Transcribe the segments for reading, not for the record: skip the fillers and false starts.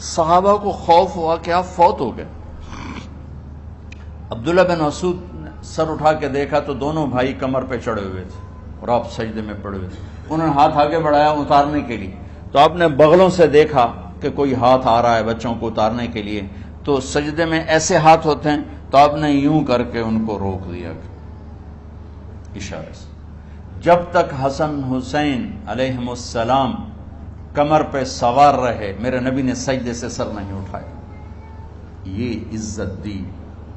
صحابہ کو خوف ہوا کہ آپ فوت ہو گئے. عبداللہ بن مسعود نے سر اٹھا کے دیکھا تو دونوں بھائی کمر پہ چڑھے ہوئے تھے اور آپ سجدے میں پڑے ہوئے تھے. انہوں نے ہاتھ آگے بڑھایا اتارنے کے لیے، تو آپ نے بغلوں سے دیکھا کہ کوئی ہاتھ آ رہا ہے بچوں کو اتارنے کے لیے، تو سجدے میں ایسے ہاتھ ہوتے ہیں، تو آپ نے یوں کر کے ان کو روک دیا اشارے سے. جب تک حسن حسین علیہم السلام کمر پہ سوار رہے میرے نبی نے سجدے سے سر نہیں اٹھایا. یہ عزت دی.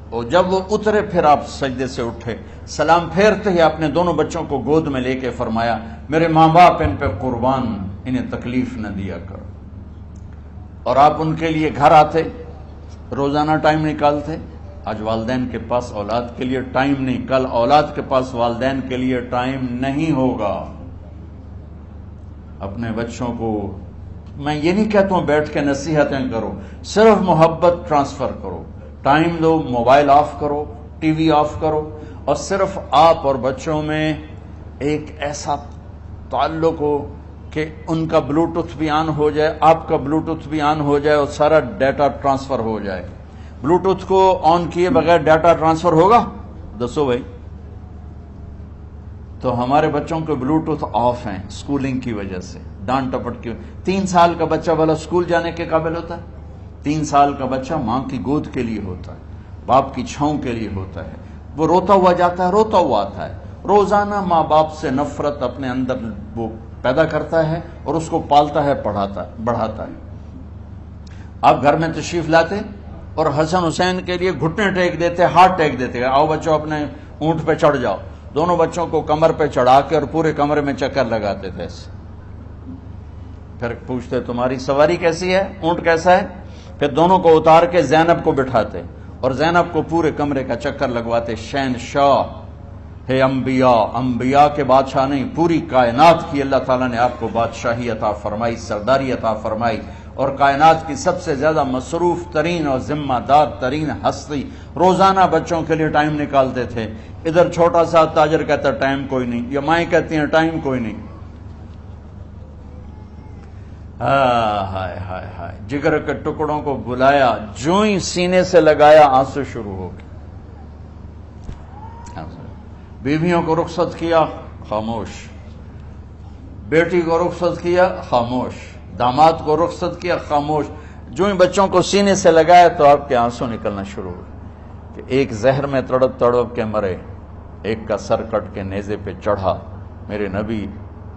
اور جب وہ اترے پھر آپ سجدے سے اٹھے، سلام پھیرتے ہی آپ نے دونوں بچوں کو گود میں لے کے فرمایا میرے ماں باپ ان پہ قربان، انہیں تکلیف نہ دیا کرو. اور آپ ان کے لیے گھر آتے، روزانہ ٹائم نکالتے. آج والدین کے پاس اولاد کے لیے ٹائم نہیں، کل اولاد کے پاس والدین کے لیے ٹائم نہیں ہوگا. اپنے بچوں کو میں یہ نہیں کہتا ہوں بیٹھ کے نصیحتیں کرو، صرف محبت ٹرانسفر کرو، ٹائم دو، موبائل آف کرو، ٹی وی آف کرو، اور صرف آپ اور بچوں میں ایک ایسا تعلق ہو کہ ان کا بلوٹوتھ بھی آن ہو جائے، آپ کا بلوٹوتھ بھی آن ہو جائے اور سارا ڈیٹا ٹرانسفر ہو جائے. بلوٹوتھ کو آن کیے بغیر ڈیٹا ٹرانسفر ہوگا؟ دسو بھائی. تو ہمارے بچوں کے بلوٹوتھ آف ہیں سکولنگ کی وجہ سے، ڈانٹ ٹپٹ کی. 3 سال کا بچہ بھلا سکول جانے کے قابل ہوتا ہے؟ 3 سال کا بچہ ماں کی گود کے لیے ہوتا ہے، باپ کی چھاؤں کے لیے ہوتا ہے. وہ روتا ہوا جاتا ہے، روتا ہوا آتا ہے. روزانہ ماں باپ سے نفرت اپنے اندر وہ پیدا کرتا ہے اور اس کو پالتا ہے، بڑھاتا ہے. آپ گھر میں تشریف لاتے اور حسن حسین کے لیے گھٹنے ٹیک دیتے، ہاتھ ٹیک دیتے، آؤ بچوں اپنے اونٹ پہ چڑھ جاؤ. دونوں بچوں کو کمر پہ چڑھا کے اور پورے کمرے میں چکر لگاتے تھے ایسے. پھر پوچھتے تمہاری سواری کیسی ہے، اونٹ کیسا ہے؟ پھر دونوں کو اتار کے زینب کو بٹھاتے اور زینب کو پورے کمرے کا چکر لگواتے. شہنشاہ ہے انبیاء، انبیاء کے بادشاہ نہیں، پوری کائنات کی اللہ تعالیٰ نے آپ کو بادشاہی عطا فرمائی، سرداری عطا فرمائی، اور کائنات کی سب سے زیادہ مصروف ترین اور ذمہ دار ترین ہستی. روزانہ بچوں کے لیے ٹائم نکالتے تھے. ادھر چھوٹا سا تاجر کہتا ہے ٹائم کوئی نہیں، یا مائیں کہتی ہیں ٹائم کوئی نہیں. ہائے ہائے ہائے، جگر کے ٹکڑوں کو بلایا، جو ہی سینے سے لگایا آنسو شروع ہو گئے. بیویوں کو رخصت کیا، خاموش. بیٹی کو رخصت کیا، خاموش. داماد کو رخصت کیا، خاموش. جو ہی بچوں کو سینے سے لگایا تو آپ کے آنسو نکلنا شروع ہوئے کہ ایک زہر میں تڑپ تڑپ کے مرے، ایک کا سر کٹ کے نیزے پہ چڑھا. میرے نبی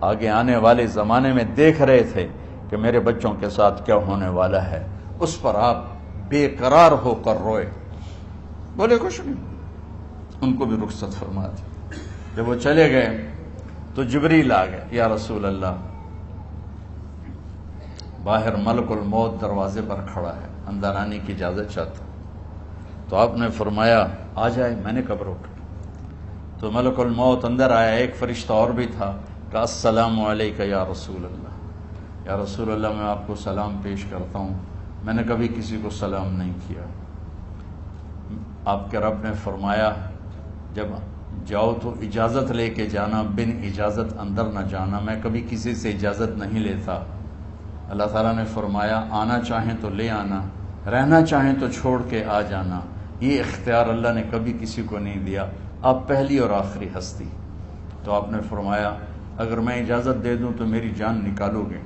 آگے آنے والے زمانے میں دیکھ رہے تھے کہ میرے بچوں کے ساتھ کیا ہونے والا ہے. اس پر آپ بے قرار ہو کر روئے. بولے کچھ نہیں، ان کو بھی رخصت فرما دی. جب وہ چلے گئے تو جبریل آ گئے. یا رسول اللہ، باہر ملک الموت دروازے پر کھڑا ہے، اندر آنے کی اجازت چاہتا. تو آپ نے فرمایا آ جائے. میں نے کب روکا؟ تو ملک الموت اندر آیا. ایک فرشتہ اور بھی تھا، کہا السلام علیکہ یا رسول اللہ. یا رسول اللہ، میں آپ کو سلام پیش کرتا ہوں، میں نے کبھی کسی کو سلام نہیں کیا. آپ کے رب نے فرمایا جب جاؤ تو اجازت لے کے جانا، بن اجازت اندر نہ جانا. میں کبھی کسی سے اجازت نہیں لیتا. اللہ تعالیٰ نے فرمایا آنا چاہیں تو لے آنا، رہنا چاہیں تو چھوڑ کے آ جانا. یہ اختیار اللہ نے کبھی کسی کو نہیں دیا. آپ پہلی اور آخری ہستی. تو آپ نے فرمایا اگر میں اجازت دے دوں تو میری جان نکالو گے؟